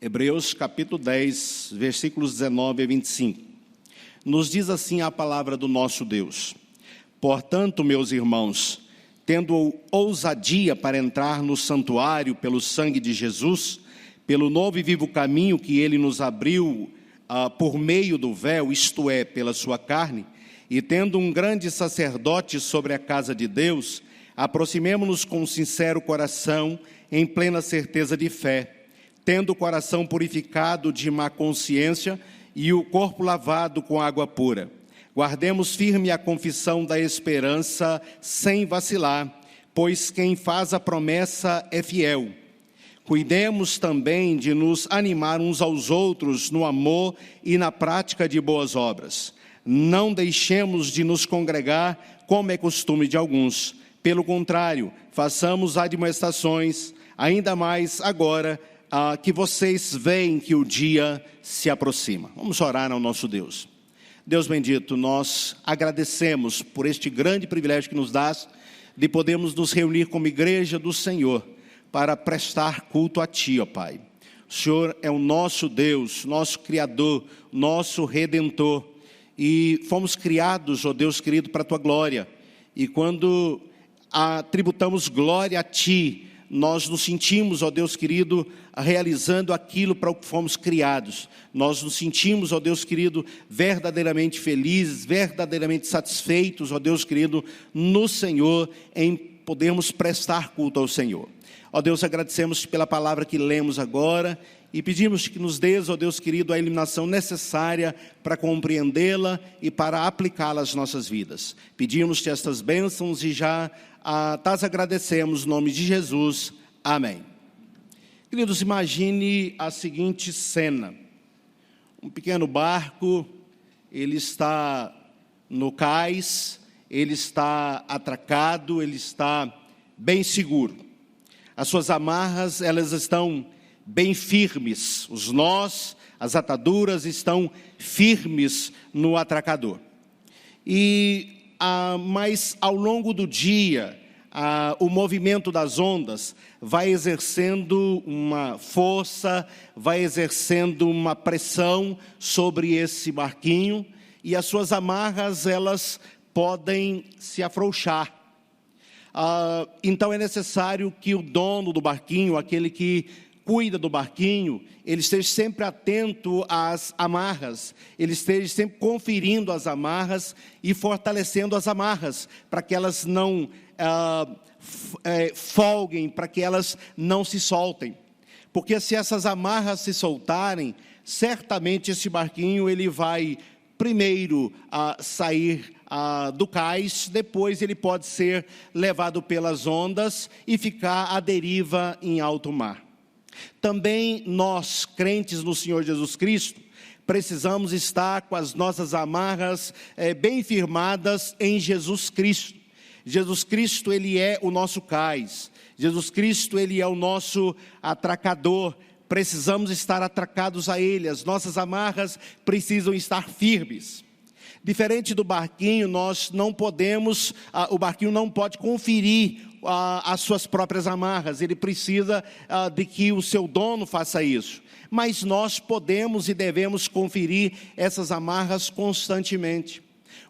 Hebreus capítulo 10, versículos 19 a 25. Nos diz assim a palavra do nosso Deus: Portanto, meus irmãos, tendo ousadia para entrar no santuário pelo sangue de Jesus, pelo novo e vivo caminho que ele nos abriu por meio do véu, isto é, pela sua carne, e tendo um grande sacerdote sobre a casa de Deus, aproximemo-nos com um sincero coração, em plena certeza de fé, tendo o coração purificado de má consciência e o corpo lavado com água pura. Guardemos firme a confissão da esperança sem vacilar, pois quem faz a promessa é fiel. Cuidemos também de nos animar uns aos outros no amor e na prática de boas obras. Não deixemos de nos congregar, como é costume de alguns. Pelo contrário, façamos admoestações, ainda mais agora que vocês veem que o dia se aproxima. Vamos orar ao nosso Deus. Deus bendito, nós agradecemos por este grande privilégio que nos dás de podermos nos reunir como igreja do Senhor para prestar culto a Ti, ó Pai. O Senhor é o nosso Deus, nosso Criador, nosso Redentor, e fomos criados, ó Deus querido, para a Tua glória. E quando tributamos glória a Ti, nós nos sentimos, ó Deus querido, realizando aquilo para o que fomos criados. Nós nos sentimos, ó Deus querido, verdadeiramente felizes, verdadeiramente satisfeitos, ó Deus querido, no Senhor, em podermos prestar culto ao Senhor. Ó Deus, agradecemos pela palavra que lemos agora e pedimos que nos dês, ó Deus querido, a iluminação necessária para compreendê-la e para aplicá-la às nossas vidas. Pedimos-te estas bênçãos e já tas agradecemos, no nome de Jesus. Amém. Queridos, imagine a seguinte cena: um pequeno barco, ele está no cais, ele está atracado, ele está bem seguro. As suas amarras, elas estão bem firmes, os nós, as ataduras estão firmes no atracador. Mas ao longo do dia, o movimento das ondas vai exercendo uma força, vai exercendo uma pressão sobre esse barquinho, e as suas amarras, elas podem se afrouxar. Então é necessário que o dono do barquinho, aquele que cuida do barquinho, ele esteja sempre atento às amarras, ele esteja sempre conferindo as amarras e fortalecendo as amarras, para que elas não folguem, para que elas não se soltem. Porque se essas amarras se soltarem, certamente esse barquinho ele vai primeiro sair do cais, depois ele pode ser levado pelas ondas e ficar à deriva em alto mar. Também nós, crentes no Senhor Jesus Cristo, precisamos estar com as nossas amarras bem firmadas em Jesus Cristo. Jesus Cristo, Ele é o nosso cais. Jesus Cristo, Ele é o nosso atracador. Precisamos estar atracados a Ele. As nossas amarras precisam estar firmes. Diferente do barquinho, nós não podemos, o barquinho não pode conferir as suas próprias amarras, ele precisa de que o seu dono faça isso. Mas nós podemos e devemos conferir essas amarras constantemente.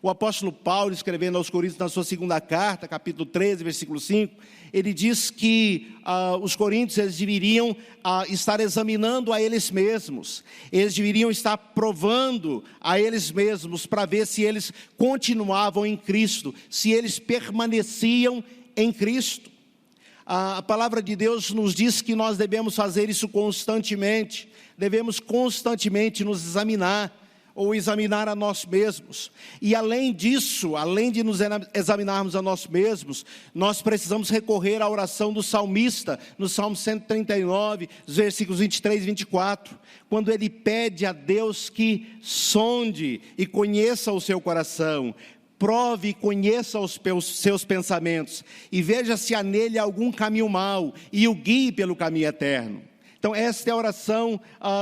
O apóstolo Paulo, escrevendo aos Coríntios na sua segunda carta, capítulo 13, versículo 5, ele diz que os coríntios eles deveriam estar examinando a eles mesmos, eles deveriam estar provando a eles mesmos para ver se eles continuavam em Cristo, se eles permaneciam em Cristo. A palavra de Deus nos diz que nós devemos fazer isso constantemente, devemos constantemente nos examinar, ou examinar a nós mesmos. E além disso, além de nos examinarmos a nós mesmos, nós precisamos recorrer à oração do salmista, no Salmo 139, versículos 23 e 24, quando ele pede a Deus que sonde e conheça o seu coração, prove e conheça os seus pensamentos, e veja se há nele algum caminho mau, e o guie pelo caminho eterno. Então esta é a oração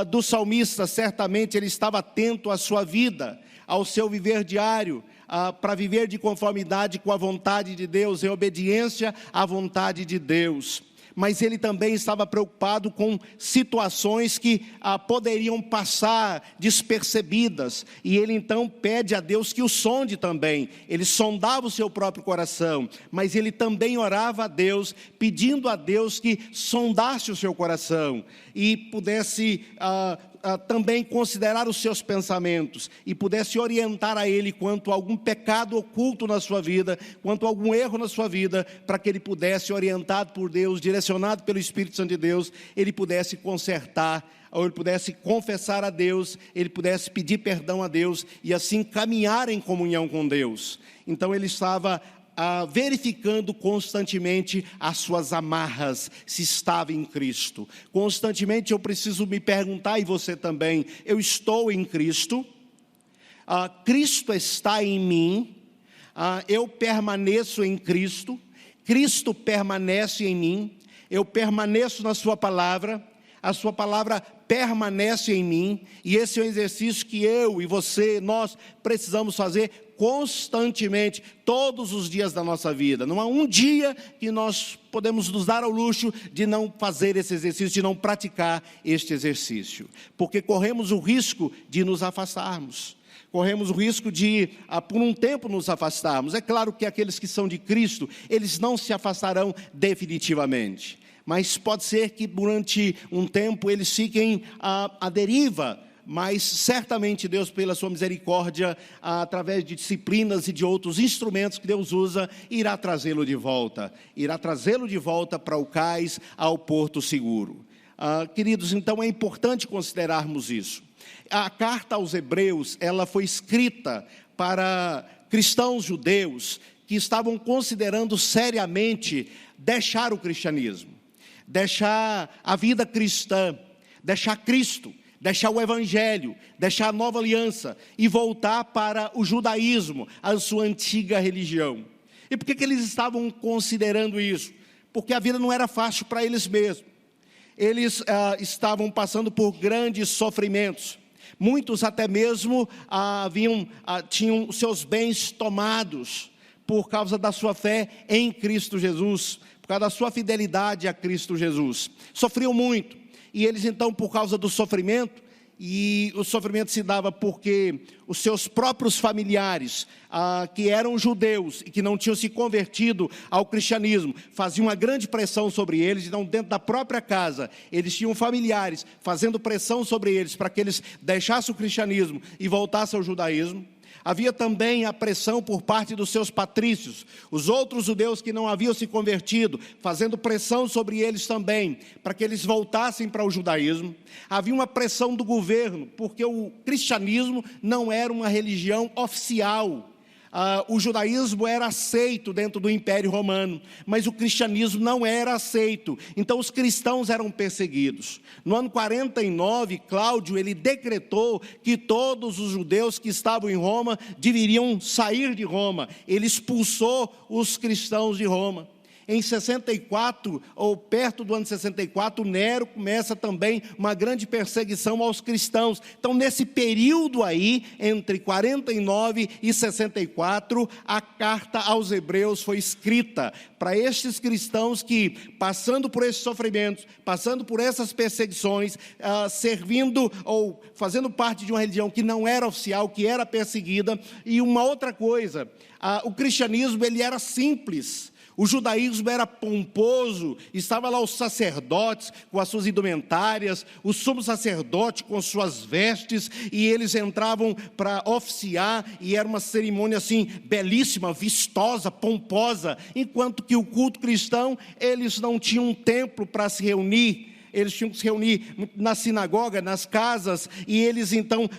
do salmista. Certamente ele estava atento à sua vida, ao seu viver diário, para viver de conformidade com a vontade de Deus, em obediência à vontade de Deus. mas ele também estava preocupado com situações que poderiam passar despercebidas, e ele então pede a Deus que o sonde também. Ele sondava o seu próprio coração, mas ele também orava a Deus, pedindo a Deus que sondasse o seu coração, e pudesse também considerar os seus pensamentos, e pudesse orientar a ele quanto a algum pecado oculto na sua vida, quanto a algum erro na sua vida, para que ele pudesse, orientado por Deus, direcionado pelo Espírito Santo de Deus, ele pudesse consertar, ou ele pudesse confessar a Deus, ele pudesse pedir perdão a Deus, e assim caminhar em comunhão com Deus. Então ele estava verificando constantemente as suas amarras, se estava em Cristo. Constantemente eu preciso me perguntar, e você também: eu estou em Cristo? Cristo está em mim? Eu permaneço em Cristo? Cristo permanece em mim? Eu permaneço na sua palavra? A sua palavra permanece em mim? E esse é um exercício que eu e você, nós precisamos fazer constantemente, todos os dias da nossa vida. Não há um dia que nós podemos nos dar ao luxo de não fazer esse exercício, de não praticar este exercício, porque corremos o risco de nos afastarmos. Corremos o risco de, por um tempo, nos afastarmos. É claro que aqueles que são de Cristo, eles não se afastarão definitivamente, mas pode ser que durante um tempo eles fiquem à deriva, mas certamente Deus, pela sua misericórdia, através de disciplinas e de outros instrumentos que Deus usa, irá trazê-lo de volta para o cais, ao porto seguro. Queridos, então é importante considerarmos isso. A carta aos Hebreus, ela foi escrita para cristãos judeus que estavam considerando seriamente deixar o cristianismo, deixar a vida cristã, deixar Cristo, deixar o Evangelho, deixar a nova aliança e voltar para o judaísmo, a sua antiga religião. E por que eles estavam considerando isso? Porque a vida não era fácil para eles mesmos. Eles estavam passando por grandes sofrimentos. Muitos até mesmo tinham seus bens tomados por causa da sua fé em Cristo Jesus, por causa da sua fidelidade a Cristo Jesus. Sofriam muito. E eles então, por causa do sofrimento, e o sofrimento se dava porque os seus próprios familiares, que eram judeus e que não tinham se convertido ao cristianismo, faziam uma grande pressão sobre eles. Então, dentro da própria casa, eles tinham familiares fazendo pressão sobre eles para que eles deixassem o cristianismo e voltassem ao judaísmo. Havia também a pressão por parte dos seus patrícios, os outros judeus que não haviam se convertido, fazendo pressão sobre eles também, para que eles voltassem para o judaísmo. Havia uma pressão do governo, porque o cristianismo não era uma religião oficial. O judaísmo era aceito dentro do Império Romano, mas o cristianismo não era aceito. Então os cristãos eram perseguidos. No ano 49, Cláudio, ele decretou que todos os judeus que estavam em Roma deveriam sair de Roma. Ele expulsou os cristãos de Roma. Em 64, ou perto do ano 64, Nero começa também uma grande perseguição aos cristãos. Então, nesse período aí, entre 49 e 64, a carta aos Hebreus foi escrita para estes cristãos que, passando por esses sofrimentos, passando por essas perseguições, servindo ou fazendo parte de uma religião que não era oficial, que era perseguida. E uma outra coisa, o cristianismo ele era simples. O judaísmo era pomposo, estava lá os sacerdotes com as suas indumentárias, o sumo sacerdote com as suas vestes, e eles entravam para oficiar, e era uma cerimônia assim, belíssima, vistosa, pomposa, enquanto que o culto cristão, eles não tinham um templo para se reunir. Eles tinham que se reunir na sinagoga, nas casas, e eles então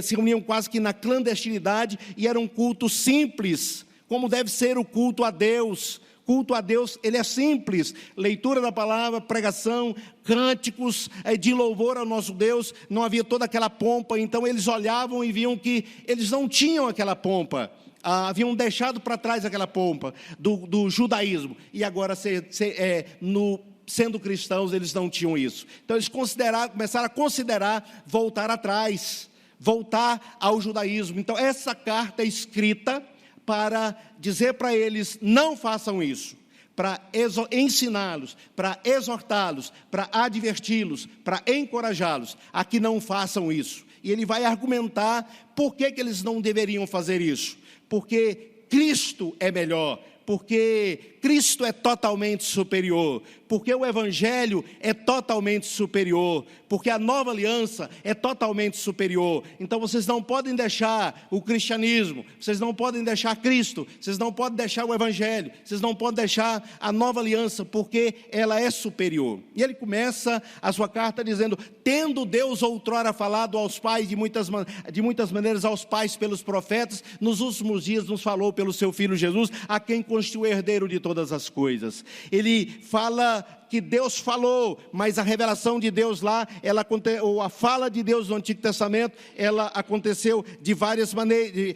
se reuniam quase que na clandestinidade, e era um culto simples, como deve ser o culto a Deus. Culto a Deus, ele é simples, leitura da palavra, pregação, cânticos de louvor ao nosso Deus, não havia toda aquela pompa. Então eles olhavam e viam que eles não tinham aquela pompa, haviam deixado para trás aquela pompa do judaísmo, e agora sendo cristãos eles não tinham isso. Então eles começaram a considerar voltar atrás, voltar ao judaísmo. Então essa carta é escrita para dizer para eles: não façam isso, para ensiná-los, para exortá-los, para adverti-los, para encorajá-los a que não façam isso. E ele vai argumentar por que eles não deveriam fazer isso. Porque Cristo é melhor, porque Cristo é totalmente superior, porque o Evangelho é totalmente superior, porque a nova aliança é totalmente superior. Então vocês não podem deixar o cristianismo, vocês não podem deixar Cristo, vocês não podem deixar o Evangelho, vocês não podem deixar a nova aliança, porque ela é superior. E ele começa a sua carta dizendo: tendo Deus outrora falado aos pais de muitas maneiras aos pais pelos profetas, nos últimos dias nos falou pelo seu Filho Jesus, a quem constituiu herdeiro de todas as coisas. Ele fala que Deus falou, mas a revelação de Deus lá, ou a fala de Deus no Antigo Testamento, ela aconteceu de várias maneiras,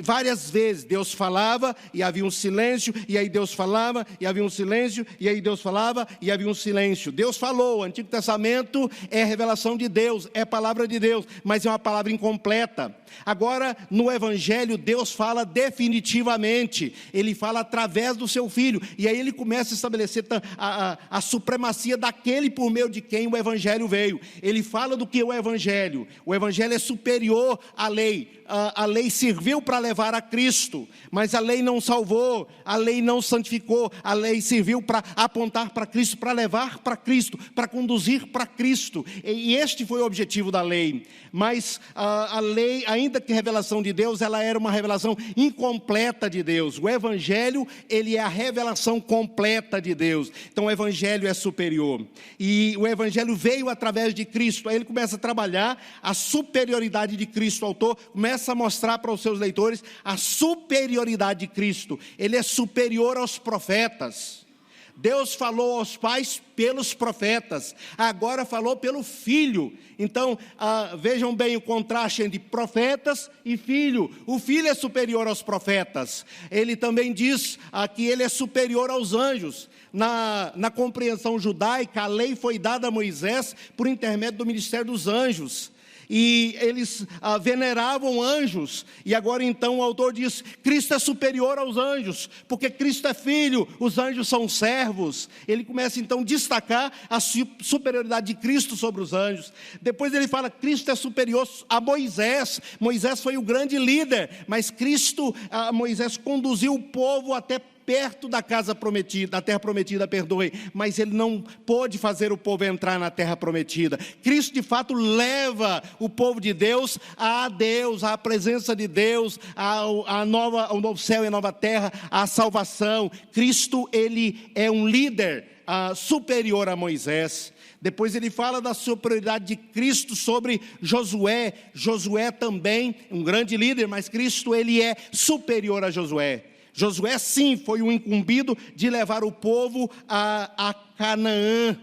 várias vezes. Deus falava e havia um silêncio, e aí Deus falava e havia um silêncio, e aí Deus falava e havia um silêncio. Deus falou, o Antigo Testamento é revelação de Deus, é palavra de Deus, mas é uma palavra incompleta. Agora, no Evangelho, Deus fala definitivamente, Ele fala através do seu Filho, e aí Ele começa a estabelecer a supremacia daquele por meio de quem o Evangelho veio. Ele fala do que o Evangelho é superior à lei. A lei serviu para levar a Cristo, mas a lei não salvou, a lei não santificou, a lei serviu para apontar para Cristo, para levar para Cristo, para conduzir para Cristo, e este foi o objetivo da lei. Mas a lei, ainda que revelação de Deus, ela era uma revelação incompleta de Deus. O Evangelho, ele é a revelação completa de Deus. Então o Evangelho é superior, e o Evangelho veio através de Cristo. Aí ele começa a trabalhar a superioridade de Cristo. O autor começa a mostrar para os seus leitores a superioridade de Cristo. Ele é superior aos profetas. Deus falou aos pais pelos profetas, agora falou pelo Filho. Então, vejam bem o contraste entre profetas e Filho. O Filho é superior aos profetas. Ele também diz que ele é superior aos anjos. Na compreensão judaica, a lei foi dada a Moisés por intermédio do ministério dos anjos. E eles veneravam anjos, e agora então o autor diz: Cristo é superior aos anjos, porque Cristo é filho, os anjos são servos. Ele começa então a destacar a superioridade de Cristo sobre os anjos. Depois ele fala: Cristo é superior a Moisés. Moisés foi o grande líder, mas Moisés conduziu o povo até perto da casa prometida, da terra prometida, mas ele não pôde fazer o povo entrar na terra prometida. Cristo de fato leva o povo de Deus, à presença de Deus, ao novo céu e a nova terra, à salvação. Cristo, ele é um líder superior a Moisés. Depois ele fala da superioridade de Cristo sobre Josué. Josué também, um grande líder, mas Cristo, ele é superior a Josué. Josué sim foi o incumbido de levar o povo a Canaã,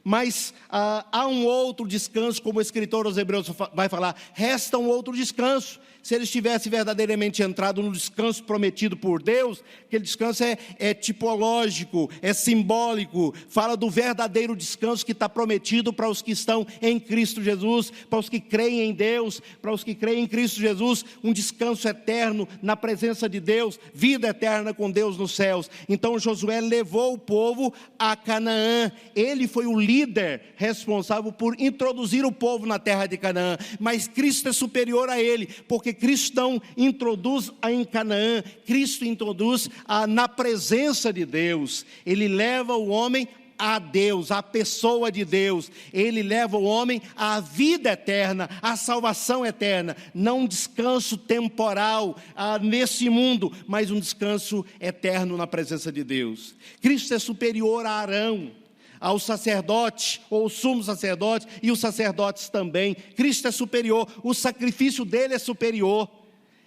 mas há um outro descanso, como o escritor aos Hebreus vai falar, resta um outro descanso. Se eles tivessem verdadeiramente entrado no descanso prometido por Deus, aquele descanso é tipológico, é simbólico, fala do verdadeiro descanso que está prometido para os que estão em Cristo Jesus, para os que creem em Deus, para os que creem em Cristo Jesus, um descanso eterno na presença de Deus, vida eterna com Deus nos céus. Então Josué levou o povo a Canaã, ele foi o líder responsável por introduzir o povo na terra de Canaã, mas Cristo é superior a ele, porque Cristo não introduz em Canaã, Cristo introduz na presença de Deus. Ele leva o homem a Deus, a pessoa de Deus. Ele leva o homem à vida eterna, à salvação eterna, não um descanso temporal nesse mundo, mas um descanso eterno na presença de Deus. Cristo é superior a Arão, ao sacerdote, ou sumo sacerdote, e os sacerdotes também. Cristo é superior, o sacrifício dele é superior.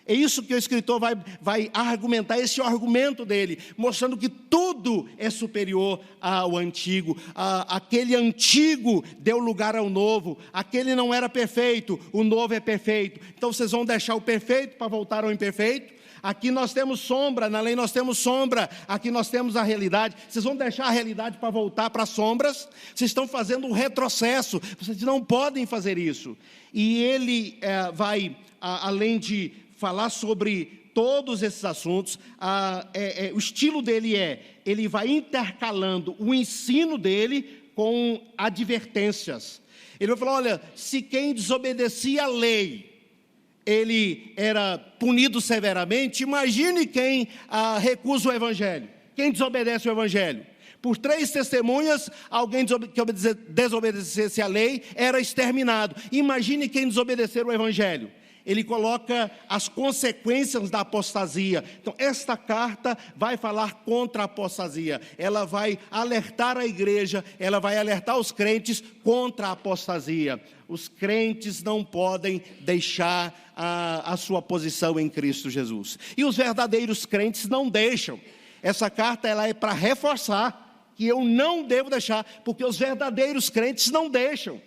É isso que o escritor vai argumentar, esse é o argumento dele, mostrando que tudo é superior ao antigo. Aquele antigo deu lugar ao novo, aquele não era perfeito, o novo é perfeito. Então vocês vão deixar o perfeito para voltar ao imperfeito? Aqui nós temos sombra, na lei nós temos sombra, aqui nós temos a realidade. Vocês vão deixar a realidade para voltar para as sombras? Vocês estão fazendo um retrocesso, vocês não podem fazer isso. E ele vai, além de falar sobre todos esses assuntos, o estilo dele ele vai intercalando o ensino dele com advertências. Ele vai falar, olha, se quem desobedecia a lei, ele era punido severamente, imagine quem recusa o evangelho, quem desobedece o evangelho. Por 3 testemunhas, alguém que desobedecesse a lei era exterminado. Imagine quem desobedecer o evangelho. Ele coloca as consequências da apostasia. Então, esta carta vai falar contra a apostasia. Ela vai alertar a igreja, ela vai alertar os crentes contra a apostasia. Os crentes não podem deixar a sua posição em Cristo Jesus. E os verdadeiros crentes não deixam. Essa carta ela é para reforçar que eu não devo deixar, porque os verdadeiros crentes não deixam.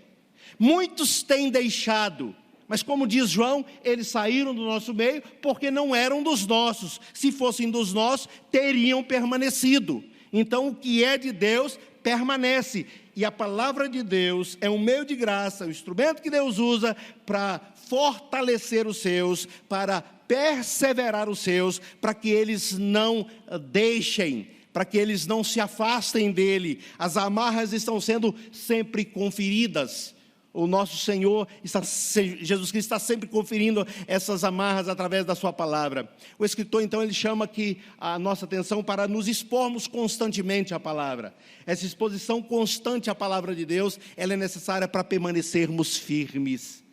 Muitos têm deixado, mas como diz João, eles saíram do nosso meio porque não eram dos nossos. Se fossem dos nossos, teriam permanecido. Então o que é de Deus permanece. E a palavra de Deus é um meio de graça, o instrumento que Deus usa para fortalecer os seus, para perseverar os seus, para que eles não deixem, para que eles não se afastem dele. As amarras estão sendo sempre conferidas. O nosso Senhor, Jesus Cristo, está sempre conferindo essas amarras através da sua palavra. O escritor, então, ele chama aqui a nossa atenção para nos expormos constantemente à palavra. Essa exposição constante à palavra de Deus, ela é necessária para permanecermos firmes.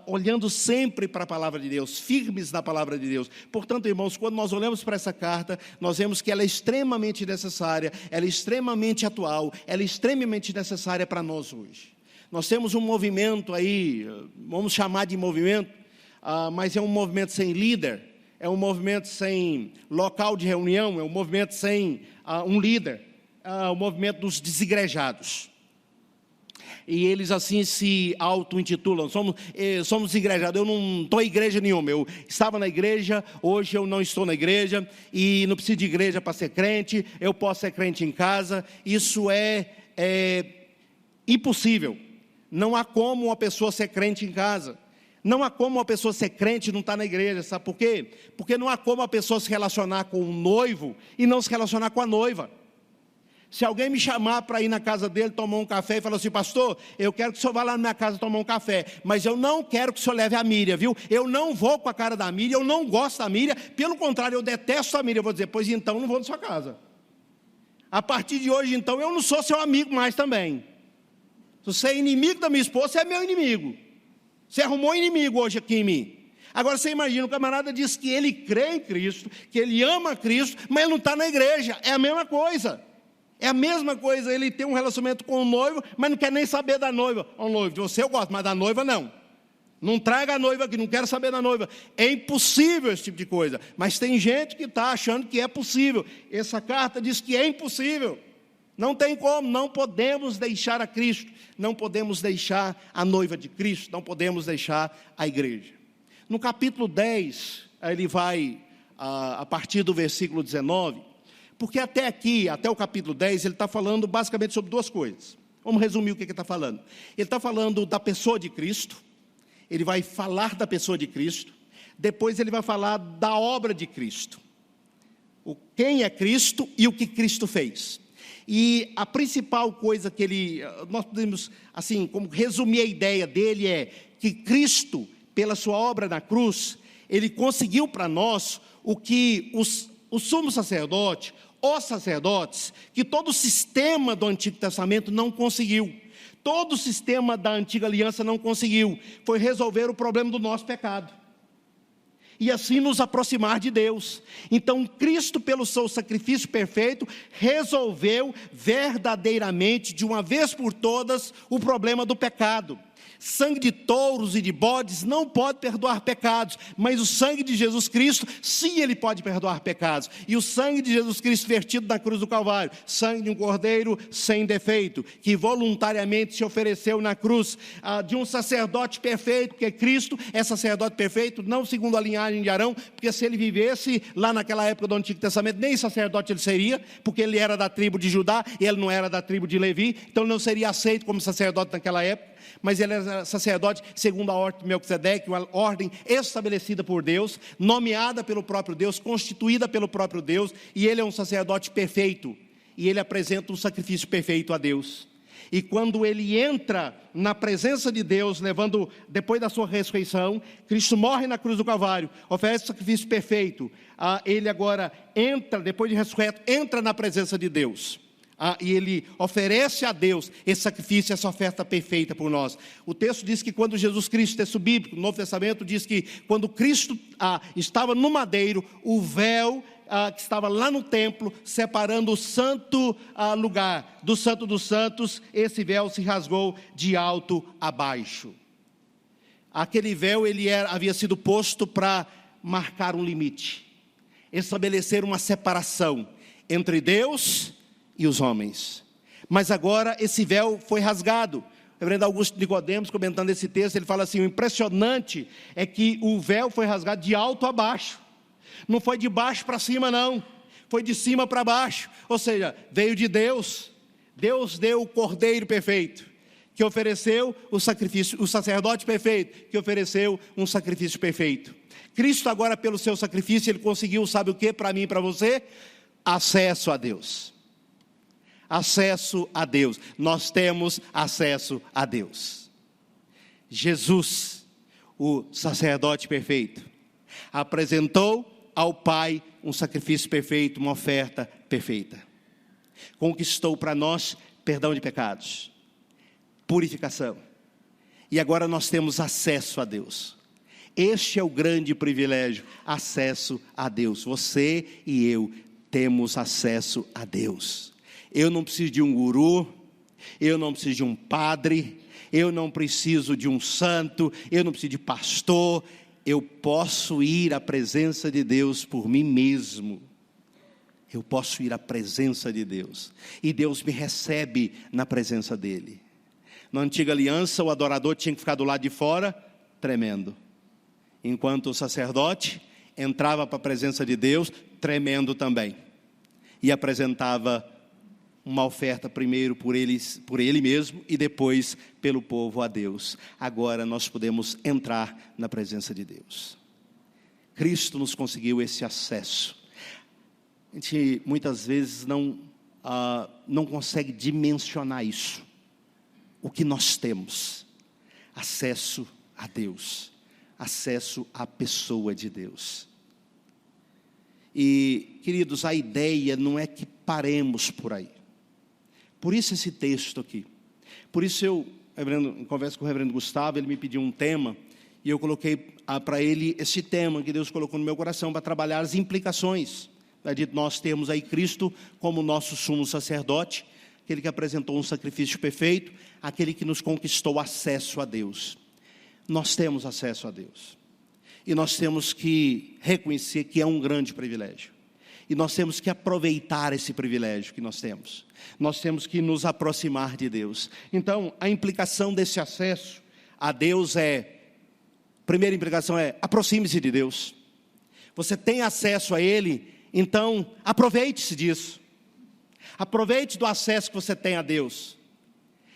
Olhando sempre para a palavra de Deus, firmes na palavra de Deus. Portanto, irmãos, quando nós olhamos para essa carta, nós vemos que ela é extremamente necessária, ela é extremamente atual, ela é extremamente necessária para nós hoje. Nós temos um movimento aí, vamos chamar de movimento, mas é um movimento sem líder, é um movimento sem local de reunião, é um movimento sem um líder, o movimento dos desigrejados. E eles assim se auto-intitulam, somos igrejados. Eu não estou em igreja nenhuma, eu estava na igreja, hoje eu não estou na igreja, e não preciso de igreja para ser crente, eu posso ser crente em casa. Isso é impossível. Não há como uma pessoa ser crente em casa. Não há como uma pessoa ser crente e não estar na igreja. Sabe por quê? Porque não há como a pessoa se relacionar com o noivo e não se relacionar com a noiva. Se alguém me chamar para ir na casa dele, tomar um café e falar assim, pastor, eu quero que o senhor vá lá na minha casa tomar um café, mas eu não quero que o senhor leve a Miriam, viu? Eu não vou com a cara da Miriam, eu não gosto da Miriam, pelo contrário, eu detesto a Miriam. Eu vou dizer, pois então não vou na sua casa. A partir de hoje, então, eu não sou seu amigo mais também. Se você é inimigo da minha esposa, você é meu inimigo. Você arrumou um inimigo hoje aqui em mim. Agora você imagina, o camarada diz que ele crê em Cristo, que ele ama Cristo, mas ele não está na igreja. É a mesma coisa. É a mesma coisa, ele tem um relacionamento com o noivo, mas não quer nem saber da noiva. Ó, noivo, de você eu gosto, mas da noiva não. Não traga a noiva aqui, não quero saber da noiva. É impossível esse tipo de coisa. Mas tem gente que está achando que é possível. Essa carta diz que é impossível. Não tem como, não podemos deixar a Cristo, não podemos deixar a noiva de Cristo, não podemos deixar a igreja. No capítulo 10, ele vai, a partir do versículo 19, porque até aqui, até o capítulo 10, ele está falando basicamente sobre 2 coisas. Vamos resumir o que ele está falando. Ele está falando da pessoa de Cristo, ele vai falar da pessoa de Cristo, depois ele vai falar da obra de Cristo. Quem é Cristo e o que Cristo fez. E a principal coisa que nós podemos, assim, como resumir a ideia dele é que Cristo, pela sua obra na cruz, ele conseguiu para nós o que o sumo sacerdote, os sacerdotes, que todo o sistema do Antigo Testamento não conseguiu. Todo o sistema da Antiga Aliança não conseguiu. Foi resolver o problema do nosso pecado. E assim nos aproximar de Deus. Então Cristo, pelo seu sacrifício perfeito, resolveu verdadeiramente, de uma vez por todas, o problema do pecado. Sangue de touros e de bodes não pode perdoar pecados, mas o sangue de Jesus Cristo, sim, ele pode perdoar pecados. E o sangue de Jesus Cristo vertido na cruz do Calvário, sangue de um cordeiro sem defeito, que voluntariamente se ofereceu na cruz, de um sacerdote perfeito, porque Cristo é sacerdote perfeito, não segundo a linhagem de Arão, porque se ele vivesse lá naquela época do Antigo Testamento, nem sacerdote ele seria, porque ele era da tribo de Judá, e ele não era da tribo de Levi, então ele não seria aceito como sacerdote naquela época. Mas ele ele era sacerdote segundo a ordem de Melquisedeque, uma ordem estabelecida por Deus, nomeada pelo próprio Deus, constituída pelo próprio Deus, e ele é um sacerdote perfeito, e ele apresenta um sacrifício perfeito a Deus. E quando ele entra na presença de Deus, depois da sua ressurreição, Cristo morre na cruz do Calvário, oferece o sacrifício perfeito. Ele agora entra, depois de ressurreto, entra na presença de Deus. E ele oferece a Deus esse sacrifício, essa oferta perfeita por nós. O texto diz que quando Jesus Cristo, texto bíblico, no Novo Testamento, diz que quando Cristo estava no madeiro, o véu que estava lá no templo, separando o santo lugar do Santo dos Santos, esse véu se rasgou de alto a baixo. Aquele véu havia sido posto para marcar um limite, estabelecer uma separação entre Deus e os homens. Mas agora esse véu foi rasgado. O reverendo Augusto Nicodemos, comentando esse texto, ele fala assim: o impressionante é que o véu foi rasgado de alto a baixo. Não foi de baixo para cima, não. Foi de cima para baixo. Ou seja, veio de Deus. Deus deu o cordeiro perfeito, que ofereceu o sacrifício, o sacerdote perfeito, que ofereceu um sacrifício perfeito. Cristo agora, pelo seu sacrifício, ele conseguiu, sabe o que para mim e para você? Acesso a Deus. Acesso a Deus. Nós temos acesso a Deus. Jesus, o sacerdote perfeito, apresentou ao Pai um sacrifício perfeito, uma oferta perfeita. Conquistou para nós perdão de pecados, purificação. E agora nós temos acesso a Deus. Este é o grande privilégio, acesso a Deus. Você e eu temos acesso a Deus. Eu não preciso de um guru, eu não preciso de um padre, eu não preciso de um santo, eu não preciso de pastor. Eu posso ir à presença de Deus por mim mesmo. Eu posso ir à presença de Deus. E Deus me recebe na presença dEle. Na antiga aliança, o adorador tinha que ficar do lado de fora, tremendo. Enquanto o sacerdote entrava para a presença de Deus, tremendo também. E apresentava uma oferta primeiro por ele mesmo e depois pelo povo a Deus. Agora nós podemos entrar na presença de Deus. Cristo nos conseguiu esse acesso. A gente muitas vezes não consegue dimensionar isso. O que nós temos? Acesso a Deus. Acesso à pessoa de Deus. E, queridos, a ideia não é que paremos por aí. Por isso esse texto aqui. Por isso em conversa com o reverendo Gustavo, ele me pediu um tema, e eu coloquei para ele esse tema que Deus colocou no meu coração, para trabalhar as implicações de nós termos aí Cristo como nosso sumo sacerdote, aquele que apresentou um sacrifício perfeito, aquele que nos conquistou acesso a Deus. Nós temos acesso a Deus, e nós temos que reconhecer que é um grande privilégio. E nós temos que aproveitar esse privilégio que nós temos. Nós temos que nos aproximar de Deus. Então, a implicação desse acesso a Deus primeira implicação é: aproxime-se de Deus. Você tem acesso a Ele, então aproveite-se disso. Aproveite do acesso que você tem a Deus.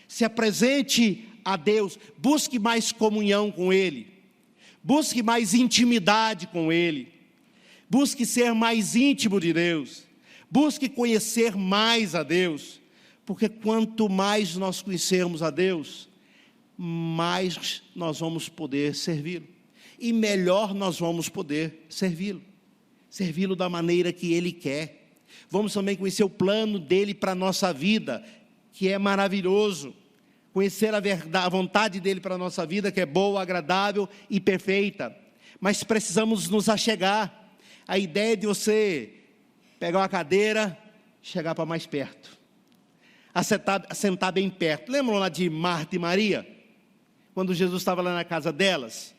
Se apresente a Deus, busque mais comunhão com Ele. Busque mais intimidade com Ele. Busque ser mais íntimo de Deus. Busque conhecer mais a Deus. Porque quanto mais nós conhecermos a Deus, mais nós vamos poder servi-lo. E melhor nós vamos poder servi-lo. Servi-lo da maneira que Ele quer. Vamos também conhecer o plano dEle para a nossa vida, que é maravilhoso. Conhecer a vontade dEle para a nossa vida, que é boa, agradável e perfeita. Mas precisamos nos achegar. A ideia de você pegar uma cadeira, chegar para mais perto, sentar bem perto. Lembram lá de Marta e Maria? Quando Jesus estava lá na casa delas,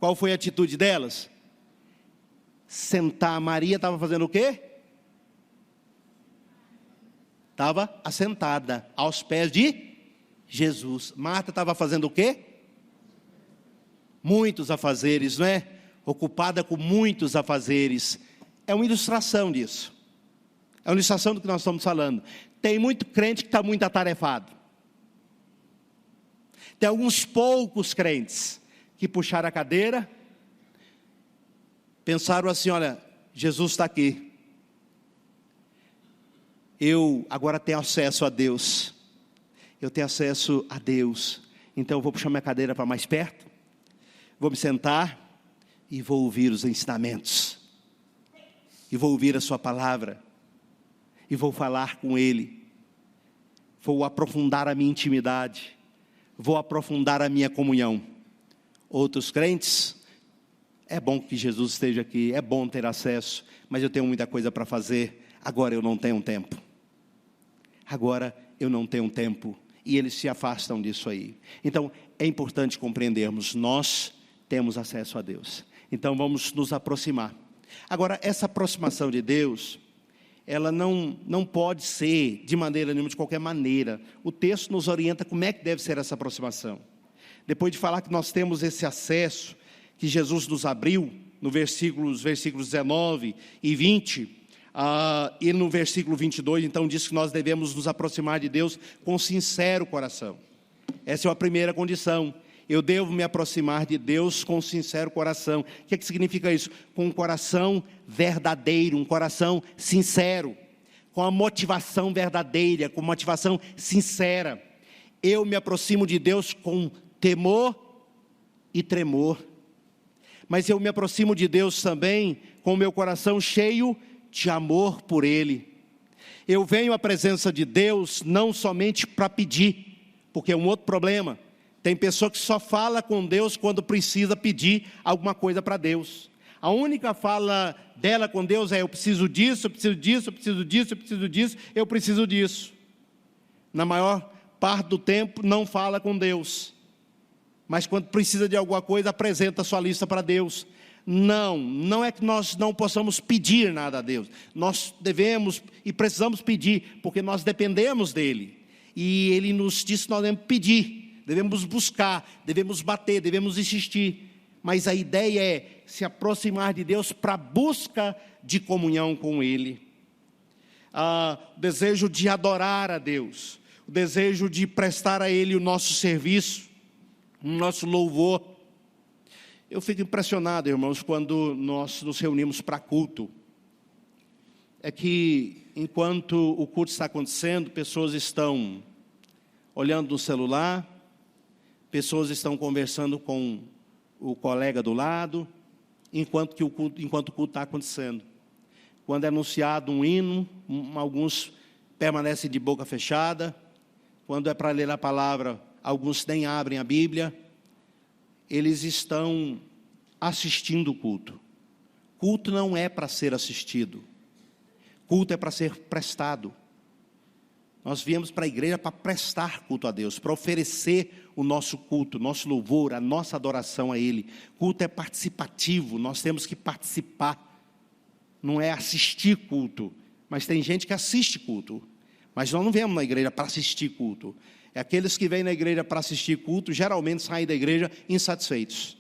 qual foi a atitude delas? Sentar. Maria estava fazendo o quê? Estava assentada aos pés de Jesus. Marta estava fazendo o quê? Muitos afazeres, não é? Ocupada com muitos afazeres. É uma ilustração disso. É uma ilustração do que nós estamos falando. Tem muito crente que está muito atarefado. Tem alguns poucos crentes que puxaram a cadeira, pensaram assim: olha, Jesus está aqui, eu agora tenho acesso a Deus, eu tenho acesso a Deus, então eu vou puxar minha cadeira para mais perto, vou me sentar e vou ouvir os ensinamentos, e vou ouvir a sua palavra, e vou falar com Ele, vou aprofundar a minha intimidade, vou aprofundar a minha comunhão. Outros crentes, é bom que Jesus esteja aqui, é bom ter acesso, mas eu tenho muita coisa para fazer, agora eu não tenho tempo. Agora eu não tenho tempo, e eles se afastam disso aí. Então é importante compreendermos, nós temos acesso a Deus, então vamos nos aproximar. Agora, essa aproximação de Deus, ela não pode ser de maneira nenhuma, de qualquer maneira. O texto nos orienta como é que deve ser essa aproximação. Depois de falar que nós temos esse acesso, que Jesus nos abriu, no versículos 19 e 20, e no versículo 22, então diz que nós devemos nos aproximar de Deus com sincero coração. Essa é a primeira condição. Eu devo me aproximar de Deus com sincero coração. O que significa isso? Com um coração verdadeiro, um coração sincero, com a motivação verdadeira, com motivação sincera. Eu me aproximo de Deus com temor e tremor, mas eu me aproximo de Deus também com o meu coração cheio de amor por Ele. Eu venho à presença de Deus não somente para pedir, porque é um outro problema. Tem pessoa que só fala com Deus quando precisa pedir alguma coisa para Deus. A única fala dela com Deus é: eu preciso disso, eu preciso disso, eu preciso disso, eu preciso disso, eu preciso disso. Na maior parte do tempo não fala com Deus, mas quando precisa de alguma coisa, apresenta a sua lista para Deus. Não é que nós não possamos pedir nada a Deus. Nós devemos e precisamos pedir, porque nós dependemos dEle. E Ele nos disse que nós devemos pedir, devemos buscar, devemos bater, devemos insistir. Mas a ideia é se aproximar de Deus para busca de comunhão com Ele. O desejo de adorar a Deus, o desejo de prestar a Ele o nosso serviço, o nosso louvor. Eu fico impressionado, irmãos, quando nós nos reunimos para culto. É que enquanto o culto está acontecendo, pessoas estão olhando no celular, pessoas estão conversando com o colega do lado, enquanto o culto está acontecendo. Quando é anunciado um hino, alguns permanecem de boca fechada. Quando é para ler a palavra, alguns nem abrem a Bíblia. Eles estão assistindo o culto. Culto não é para ser assistido. Culto é para ser prestado. Nós viemos para a igreja para prestar culto a Deus, para oferecer o nosso culto, nosso louvor, a nossa adoração a Ele. Culto é participativo, nós temos que participar. Não é assistir culto, mas tem gente que assiste culto. Mas nós não viemos na igreja para assistir culto. É aqueles que vêm na igreja para assistir culto, geralmente saem da igreja insatisfeitos,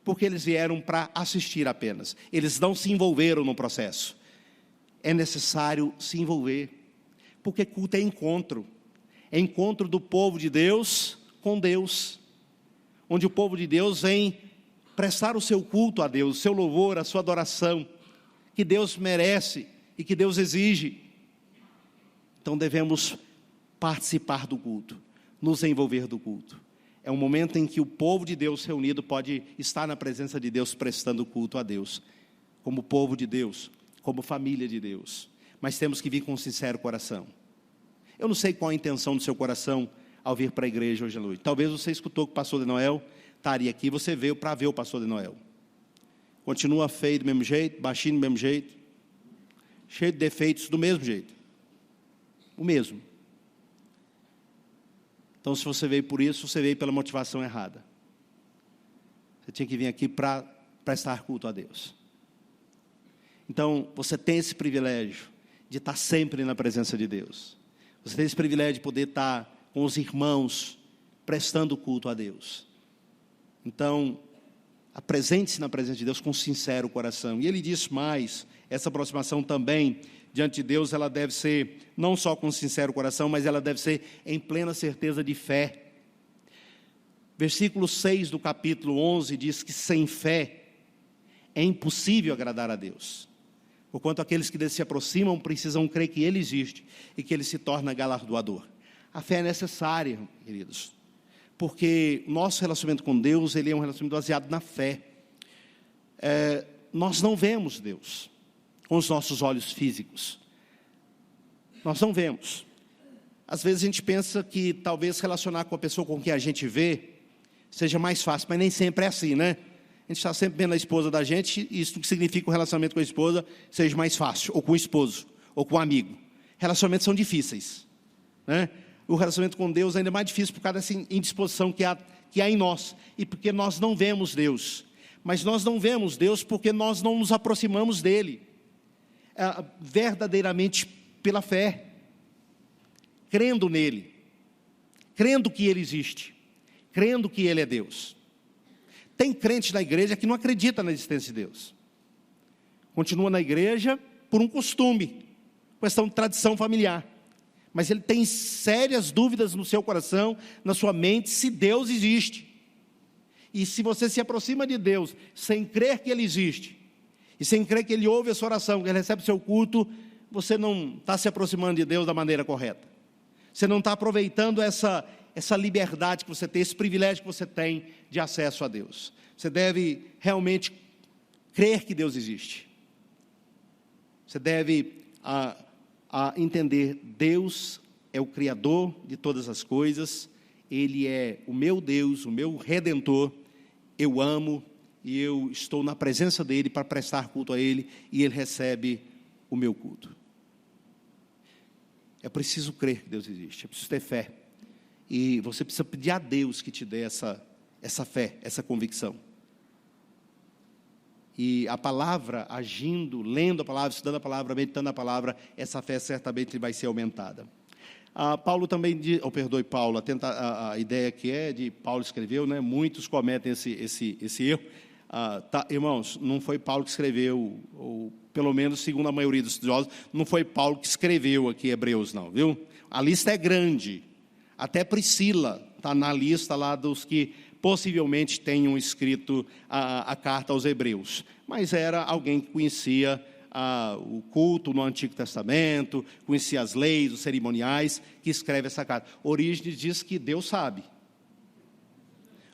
porque eles vieram para assistir apenas. Eles não se envolveram no processo. É necessário se envolver, porque culto é encontro do povo de Deus com Deus, onde o povo de Deus vem prestar o seu culto a Deus, o seu louvor, a sua adoração, que Deus merece e que Deus exige. Então devemos participar do culto, nos envolver do culto. É um momento em que o povo de Deus reunido pode estar na presença de Deus, prestando culto a Deus, como povo de Deus, como família de Deus. Mas temos que vir com um sincero coração. Eu não sei qual a intenção do seu coração ao vir para a igreja hoje à noite. Talvez você escutou que o pastor de Noel estaria aqui, você veio para ver o pastor de Noel. Continua feio do mesmo jeito, baixinho do mesmo jeito, cheio de defeitos do mesmo jeito. O mesmo. Então, se você veio por isso, você veio pela motivação errada. Você tinha que vir aqui para prestar culto a Deus. Então, você tem esse privilégio de estar sempre na presença de Deus. Você tem esse privilégio de poder estar com os irmãos, prestando culto a Deus. Então, apresente-se na presença de Deus com sincero coração. E ele diz mais, essa aproximação também diante de Deus, ela deve ser não só com sincero coração, mas ela deve ser em plena certeza de fé. Versículo 6 do capítulo 11 diz que sem fé é impossível agradar a Deus. Porquanto aqueles que dele se aproximam precisam crer que Ele existe e que Ele se torna galardoador. A fé é necessária, queridos, porque nosso relacionamento com Deus, ele é um relacionamento baseado na fé. Nós não vemos Deus com os nossos olhos físicos. Nós não vemos. Às vezes a gente pensa que talvez relacionar com a pessoa com quem a gente vê seja mais fácil, mas nem sempre é assim, né? A gente está sempre vendo a esposa da gente, e isso significa que o relacionamento com a esposa seja mais fácil, ou com o esposo, ou com o amigo. Relacionamentos são difíceis, né? O relacionamento com Deus ainda é mais difícil por causa dessa indisposição que há em nós, e porque nós não vemos Deus. Mas nós não vemos Deus porque nós não nos aproximamos dEle, verdadeiramente pela fé, crendo nele, crendo que Ele existe, crendo que Ele é Deus. Tem crente na igreja que não acredita na existência de Deus, continua na igreja por um costume, questão de tradição familiar, mas ele tem sérias dúvidas no seu coração, na sua mente, se Deus existe. E se você se aproxima de Deus sem crer que Ele existe, e sem crer que Ele ouve a sua oração, que Ele recebe o seu culto, você não está se aproximando de Deus da maneira correta. Você não está aproveitando essa liberdade que você tem, esse privilégio que você tem de acesso a Deus. Você deve realmente crer que Deus existe. Você deve entender, Deus é o Criador de todas as coisas, Ele é o meu Deus, o meu Redentor, eu amo e eu estou na presença dEle para prestar culto a Ele, e Ele recebe o meu culto. É preciso crer que Deus existe, é preciso ter fé, e você precisa pedir a Deus que te dê essa fé, essa convicção. E a palavra, agindo, lendo a palavra, estudando a palavra, meditando a palavra, essa fé certamente vai ser aumentada. Paulo também, Paulo, a ideia que de Paulo escreveu, né? Muitos cometem esse erro. Irmãos, não foi Paulo que escreveu, ou pelo menos segundo a maioria dos estudiosos, não foi Paulo que escreveu aqui Hebreus, não, viu? A lista é grande, até Priscila está na lista lá dos que possivelmente tenham escrito a carta aos Hebreus, mas era alguém que conhecia o culto no Antigo Testamento, conhecia as leis, os cerimoniais, que escreve essa carta. Orígenes diz que Deus sabe.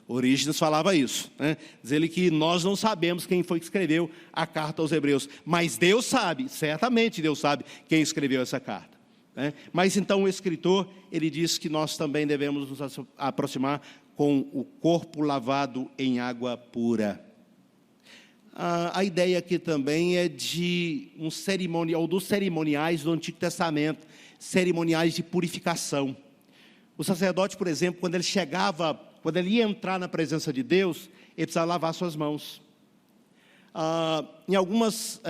Orígenes falava isso, né? Diz ele que nós não sabemos quem foi que escreveu a carta aos Hebreus, mas Deus sabe, certamente Deus sabe quem escreveu essa carta, né? Mas então o escritor, ele diz que nós também devemos nos aproximar com o corpo lavado em água pura. A ideia aqui também é de um cerimonial, dos cerimoniais do Antigo Testamento, cerimoniais de purificação. O sacerdote, por exemplo, quando ele ia entrar na presença de Deus, ele precisava lavar suas mãos. Em algumas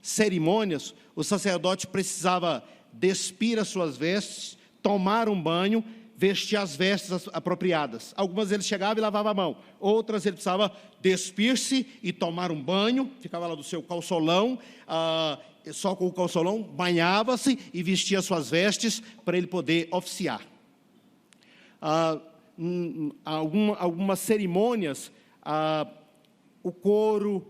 cerimônias, o sacerdote precisava despir as suas vestes, tomar um banho, vestir as vestes apropriadas. Algumas ele chegava e lavava a mão, outras ele precisava despir-se e tomar um banho, ficava lá do seu calçolão, só com o calçolão, banhava-se e vestia suas vestes para ele poder oficiar. Algumas cerimônias, o couro,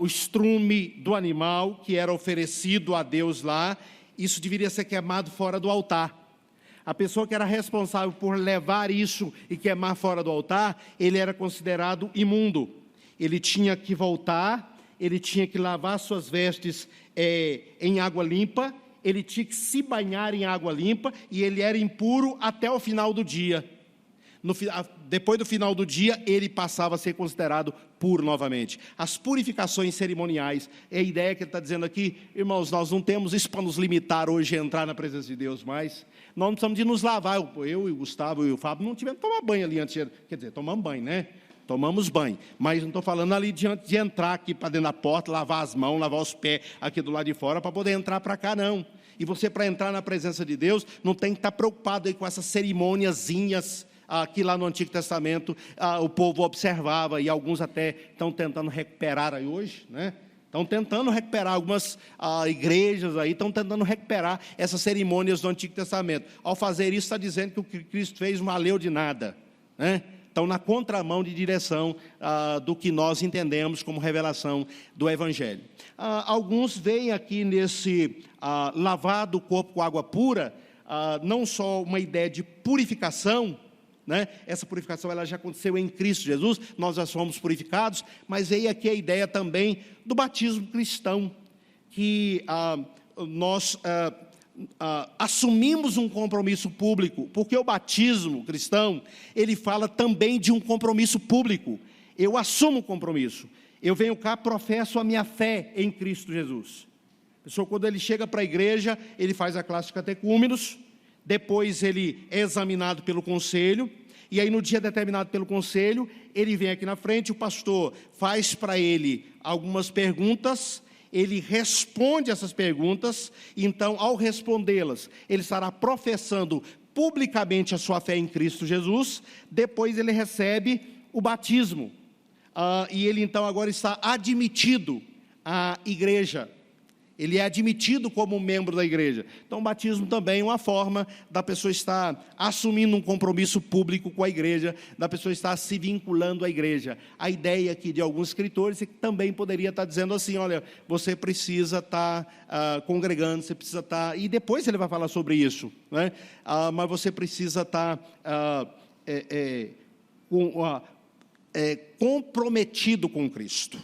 o estrume do animal que era oferecido a Deus lá, isso deveria ser queimado fora do altar. A pessoa que era responsável por levar isso e queimar fora do altar, ele era considerado imundo. Ele tinha que voltar, ele tinha que lavar suas vestes em água limpa, ele tinha que se banhar em água limpa, e ele era impuro até o final do dia. Depois do final do dia, ele passava a ser considerado puro novamente. As purificações cerimoniais, é a ideia que ele está dizendo aqui, irmãos, nós não temos isso para nos limitar hoje a entrar na presença de Deus mais. Nós não precisamos de nos lavar. Eu e o Gustavo e o Fábio não tivemos que tomar banho ali antes, quer dizer, tomamos banho, né? Tomamos banho, mas não estou falando ali de entrar aqui para dentro da porta, lavar as mãos, lavar os pés aqui do lado de fora para poder entrar para cá, não. E você, para entrar na presença de Deus, não tem que estar preocupado aí com essas cerimôniazinhas que lá no Antigo Testamento o povo observava, e alguns até estão tentando recuperar aí hoje, né? Estão tentando recuperar, algumas igrejas aí estão tentando recuperar essas cerimônias do Antigo Testamento. Ao fazer isso, está dizendo que o que Cristo fez não valeu de nada, né? Estão na contramão de direção do que nós entendemos como revelação do Evangelho. Alguns veem aqui nesse lavar do corpo com água pura, não só uma ideia de purificação, né? Essa purificação ela já aconteceu em Cristo Jesus, nós já somos purificados, mas veio aqui a ideia também do batismo cristão, que nós assumimos um compromisso público, porque o batismo cristão, ele fala também de um compromisso público. Eu assumo o compromisso, eu venho cá, professo a minha fé em Cristo Jesus. A pessoa, quando ele chega para a igreja, ele faz a classe de catecúmenos, depois ele é examinado pelo conselho, e aí no dia determinado pelo conselho, ele vem aqui na frente, o pastor faz para ele algumas perguntas, ele responde essas perguntas, então ao respondê-las, ele estará professando publicamente a sua fé em Cristo Jesus, depois ele recebe o batismo, e ele então agora está admitido à igreja, ele é admitido como membro da igreja. Então o batismo também é uma forma da pessoa estar assumindo um compromisso público com a igreja, da pessoa estar se vinculando à igreja. A ideia aqui de alguns escritores é que também poderia estar dizendo assim, olha, você precisa estar congregando, você precisa estar, e depois ele vai falar sobre isso, né? Mas você precisa estar comprometido com Cristo.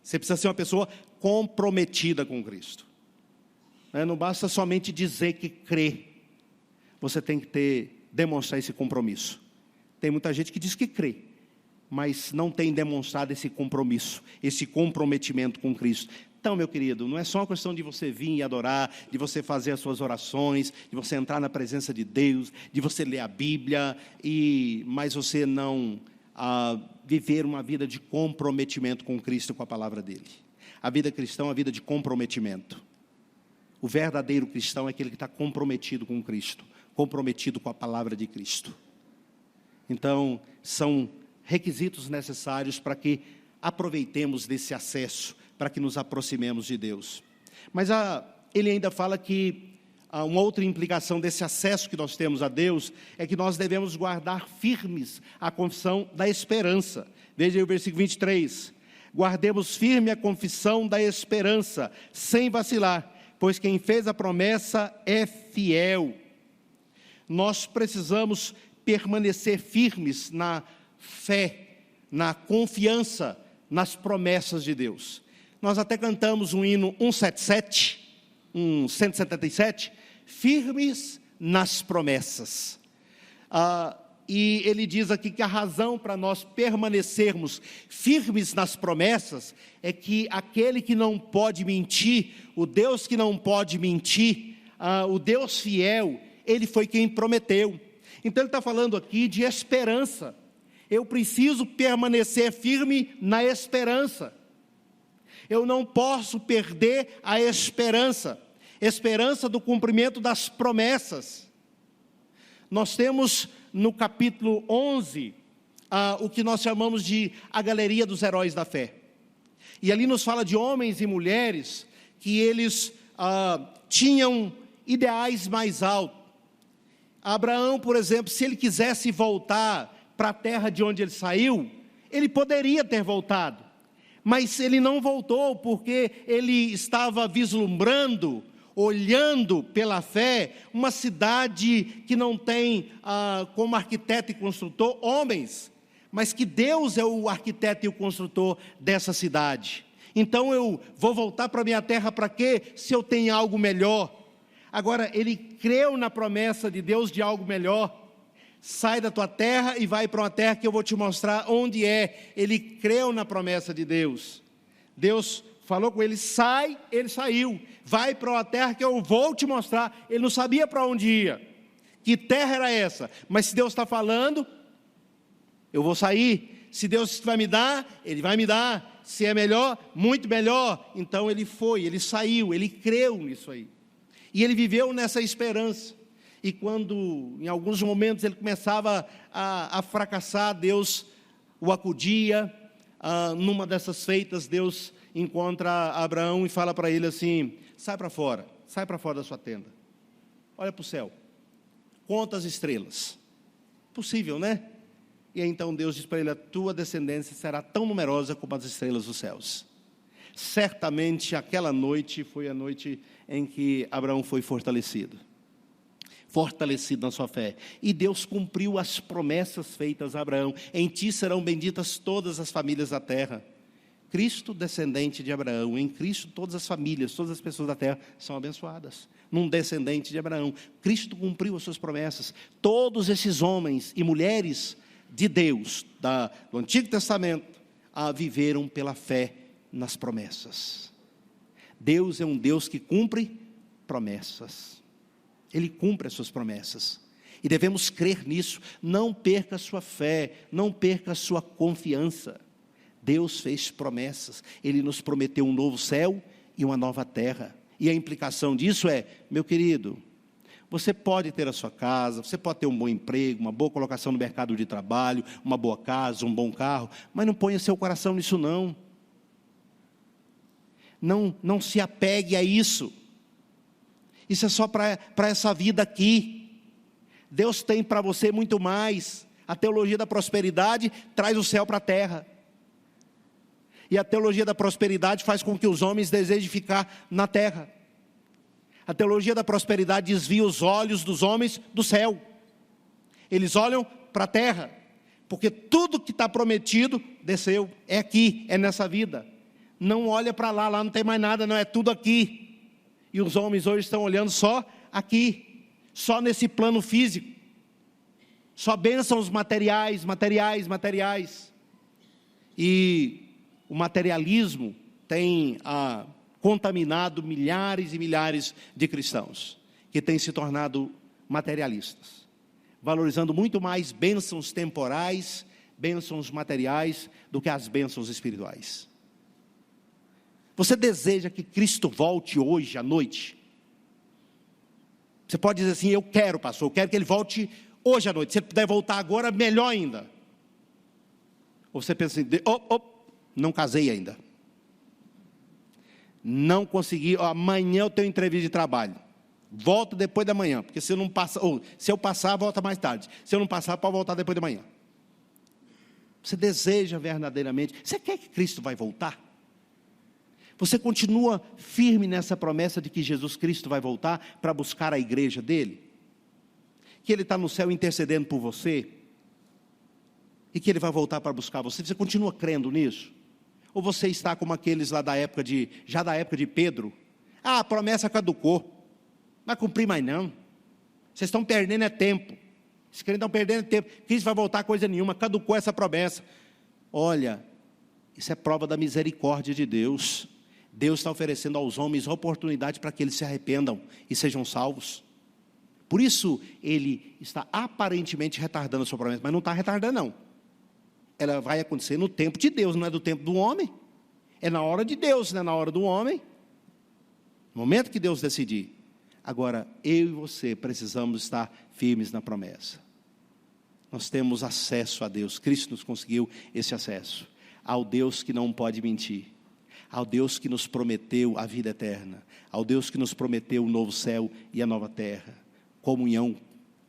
Você precisa ser uma pessoa comprometida com Cristo. Não basta somente dizer que crê, você tem que demonstrar esse compromisso. Tem muita gente que diz que crê, mas não tem demonstrado esse compromisso, esse comprometimento com Cristo. Então, meu querido, não é só uma questão de você vir e adorar, de você fazer as suas orações, de você entrar na presença de Deus, de você ler a Bíblia, mas você não viver uma vida de comprometimento com Cristo, com a palavra dele. A vida cristã é uma vida de comprometimento. O verdadeiro cristão é aquele que está comprometido com Cristo, comprometido com a palavra de Cristo. Então, são requisitos necessários para que aproveitemos desse acesso, para que nos aproximemos de Deus. Mas ele ainda fala que uma outra implicação desse acesso que nós temos a Deus é que nós devemos guardar firmes a confissão da esperança. Veja aí o versículo 23. Guardemos firme a confissão da esperança, sem vacilar, pois quem fez a promessa é fiel. Nós precisamos permanecer firmes na fé, na confiança, nas promessas de Deus. Nós até cantamos um hino 177, firmes nas promessas. E ele diz aqui que a razão para nós permanecermos firmes nas promessas é que aquele que não pode mentir, o Deus que não pode mentir, o Deus fiel, ele foi quem prometeu. Então ele está falando aqui de esperança. Eu preciso permanecer firme na esperança. Eu não posso perder a esperança do cumprimento das promessas. Nós temos no capítulo 11, o que nós chamamos de a galeria dos heróis da fé. E ali nos fala de homens e mulheres que eles tinham ideais mais altos. Abraão, por exemplo, se ele quisesse voltar para a terra de onde ele saiu, ele poderia ter voltado. Mas ele não voltou porque ele estava vislumbrando, olhando pela fé, uma cidade que não tem como arquiteto e construtor homens, mas que Deus é o arquiteto e o construtor dessa cidade. Então eu vou voltar para a minha terra para quê? Se eu tenho algo melhor. Agora, ele creu na promessa de Deus de algo melhor. Sai da tua terra e vai para uma terra que eu vou te mostrar onde é. Ele creu na promessa de Deus. Deus falou com ele, sai, ele saiu. Vai para uma terra que eu vou te mostrar. Ele não sabia para onde ia. Que terra era essa? Mas se Deus está falando, eu vou sair. Se Deus vai me dar, Ele vai me dar. Se é melhor, muito melhor. Então ele foi, ele saiu, ele creu nisso aí. E ele viveu nessa esperança. E quando, em alguns momentos, ele começava a fracassar, Deus o acudia. Numa dessas feitas, Deus encontra Abraão e fala para ele assim, sai para fora da sua tenda. Olha para o céu, conta as estrelas. Possível, né? E aí, então Deus diz para ele: a tua descendência será tão numerosa como as estrelas dos céus. Certamente aquela noite foi a noite em que Abraão foi fortalecido na sua fé. E Deus cumpriu as promessas feitas a Abraão: em ti serão benditas todas as famílias da terra. Cristo, descendente de Abraão, em Cristo todas as famílias, todas as pessoas da terra são abençoadas. Num descendente de Abraão, Cristo cumpriu as suas promessas. Todos esses homens e mulheres de Deus, do Antigo Testamento, viveram pela fé nas promessas. Deus é um Deus que cumpre promessas. Ele cumpre as suas promessas. E devemos crer nisso. Não perca a sua fé, não perca a sua confiança. Deus fez promessas. Ele nos prometeu um novo céu e uma nova terra. E a implicação disso é, meu querido, você pode ter a sua casa, você pode ter um bom emprego, uma boa colocação no mercado de trabalho, uma boa casa, um bom carro, mas não ponha seu coração nisso não. Não se apegue a isso. Isso é só para essa vida aqui. Deus tem para você muito mais. A teologia da prosperidade traz o céu para a terra. E a teologia da prosperidade faz com que os homens desejem ficar na terra. A teologia da prosperidade desvia os olhos dos homens do céu. Eles olham para a terra, porque tudo que está prometido desceu, é aqui, é nessa vida. Não olha para lá, lá não tem mais nada, não, é tudo aqui. E os homens hoje estão olhando só aqui, só nesse plano físico. Só bênçãos materiais. E o materialismo tem contaminado milhares e milhares de cristãos, que têm se tornado materialistas, valorizando muito mais bênçãos temporais, bênçãos materiais, do que as bênçãos espirituais. Você deseja que Cristo volte hoje à noite? Você pode dizer assim: eu quero, pastor, eu quero que Ele volte hoje à noite. Se Ele puder voltar agora, melhor ainda. Ou você pensa assim: não casei ainda, não consegui, amanhã eu tenho entrevista de trabalho, volto depois da manhã, porque se eu não passar, ou se eu passar, volta mais tarde, se eu não passar, pode voltar depois da manhã. Você deseja verdadeiramente, você quer que Cristo vai voltar? Você continua firme nessa promessa de que Jesus Cristo vai voltar para buscar a igreja dele? Que Ele está no céu intercedendo por você? E que Ele vai voltar para buscar você? Você continua crendo nisso? Ou você está como aqueles lá da época de Pedro? A promessa caducou, não vai cumprir mais não. Vocês estão perdendo tempo. Esses crentes estão perdendo tempo. Cristo vai voltar coisa nenhuma, caducou essa promessa. Olha, isso é prova da misericórdia de Deus. Deus está oferecendo aos homens oportunidade para que eles se arrependam e sejam salvos. Por isso, Ele está aparentemente retardando a sua promessa, mas não está retardando não. Ela vai acontecer no tempo de Deus, não é do tempo do homem. É na hora de Deus, não é na hora do homem. No momento que Deus decidir. Agora, eu e você precisamos estar firmes na promessa. Nós temos acesso a Deus. Cristo nos conseguiu esse acesso. Ao Deus que não pode mentir. Ao Deus que nos prometeu a vida eterna. Ao Deus que nos prometeu o novo céu e a nova terra. Comunhão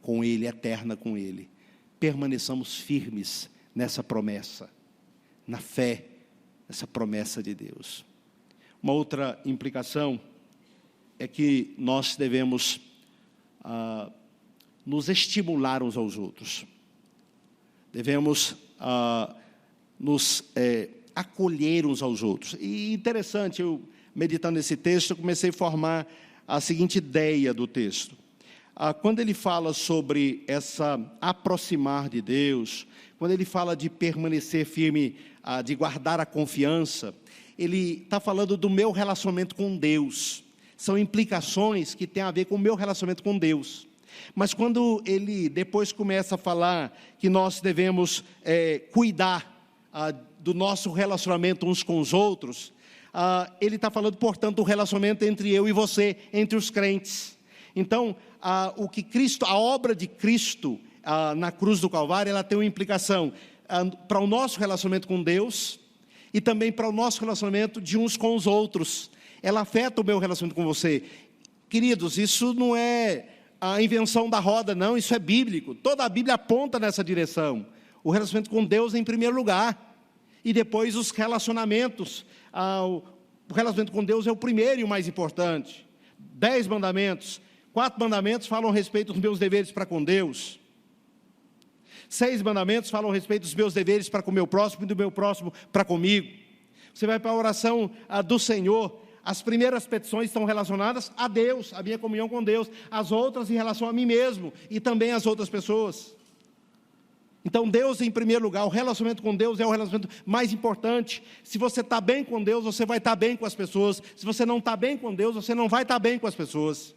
com Ele, eterna com Ele. Permaneçamos firmes nessa promessa, na fé, nessa promessa de Deus. Uma outra implicação é que nós devemos nos estimular uns aos outros. Devemos nos acolher uns aos outros. E interessante, eu meditando nesse texto, eu comecei a formar a seguinte ideia do texto. Quando ele fala sobre essa aproximar de Deus, quando ele fala de permanecer firme, de guardar a confiança, ele está falando do meu relacionamento com Deus. São implicações que têm a ver com o meu relacionamento com Deus. Mas quando ele depois começa a falar que nós devemos cuidar do nosso relacionamento uns com os outros, ele está falando, portanto, do relacionamento entre eu e você, entre os crentes. Então, a obra de Cristo na cruz do Calvário, ela tem uma implicação para o nosso relacionamento com Deus e também para o nosso relacionamento de uns com os outros. Ela afeta o meu relacionamento com você. Queridos, isso não é a invenção da roda, não, isso é bíblico. Toda a Bíblia aponta nessa direção. O relacionamento com Deus em primeiro lugar. E depois os relacionamentos. O relacionamento com Deus é o primeiro e o mais importante. 10 mandamentos. 4 mandamentos falam a respeito dos meus deveres para com Deus. 6 mandamentos falam a respeito dos meus deveres para com o meu próximo e do meu próximo para comigo. Você vai para a oração do Senhor. As primeiras petições estão relacionadas a Deus, a minha comunhão com Deus. As outras em relação a mim mesmo e também às outras pessoas. Então Deus em primeiro lugar, o relacionamento com Deus é o relacionamento mais importante. Se você está bem com Deus, você vai estar bem com as pessoas. Se você não está bem com Deus, você não vai estar bem com as pessoas.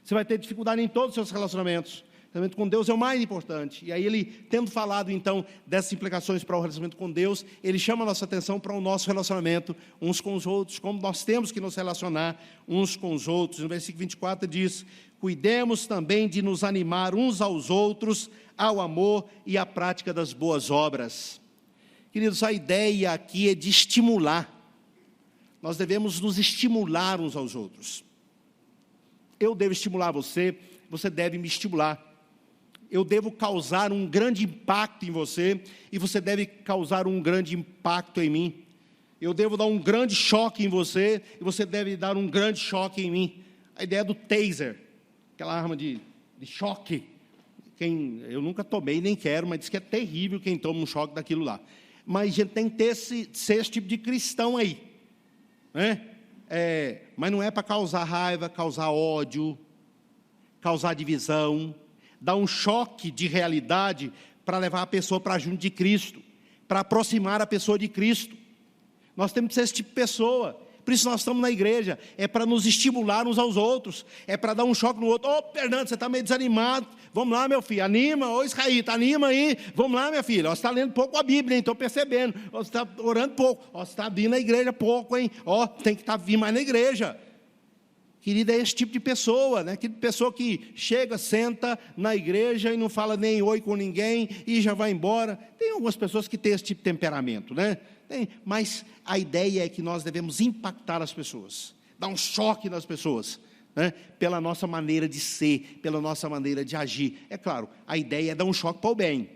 Você vai ter dificuldade em todos os seus relacionamentos. O relacionamento com Deus é o mais importante. E aí ele, tendo falado então dessas implicações para o relacionamento com Deus, ele chama a nossa atenção para o nosso relacionamento uns com os outros, como nós temos que nos relacionar uns com os outros. No versículo 24 diz: cuidemos também de nos animar uns aos outros ao amor e à prática das boas obras. Queridos, a ideia aqui é de estimular. Nós devemos nos estimular uns aos outros. Eu devo estimular você, você deve me estimular. Eu devo causar um grande impacto em você, e você deve causar um grande impacto em mim. Eu devo dar um grande choque em você, e você deve dar um grande choque em mim. A ideia do taser, aquela arma de choque. Eu nunca tomei, nem quero, mas diz que é terrível quem toma um choque daquilo lá. Mas a gente tem que ser esse tipo de cristão aí, né? Mas não é para causar raiva, causar ódio, causar divisão, dar um choque de realidade para levar a pessoa para junto de Cristo, para aproximar a pessoa de Cristo. Nós temos que ser esse tipo de pessoa. Por isso nós estamos na igreja, é para nos estimular uns aos outros, é para dar um choque no outro. Fernando, você está meio desanimado, vamos lá, meu filho, anima. Israelita, anima aí, vamos lá, minha filha, você está lendo pouco a Bíblia, hein? Estou percebendo, você está orando pouco, você está vindo na igreja pouco, hein? Tem que vir mais na igreja. Querida, é esse tipo de pessoa, né? Que pessoa que chega, senta na igreja e não fala nem oi com ninguém e já vai embora. Tem algumas pessoas que têm esse tipo de temperamento, né? Mas a ideia é que nós devemos impactar as pessoas, dar um choque nas pessoas, né? Pela nossa maneira de ser, pela nossa maneira de agir. É claro, a ideia é dar um choque para o bem,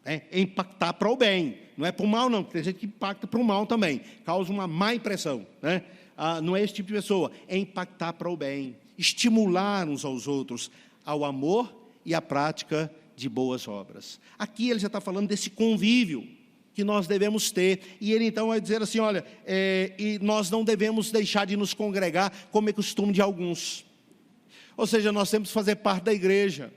né? É impactar para o bem, não é para o mal não, porque tem gente que impacta para o mal também, causa uma má impressão, né? Não é esse tipo de pessoa, é impactar para o bem, estimular uns aos outros ao amor e à prática de boas obras. Aqui ele já está falando desse convívio que nós devemos ter, e ele então vai dizer assim, olha, e nós não devemos deixar de nos congregar, como é costume de alguns. Ou seja, nós temos que fazer parte da igreja.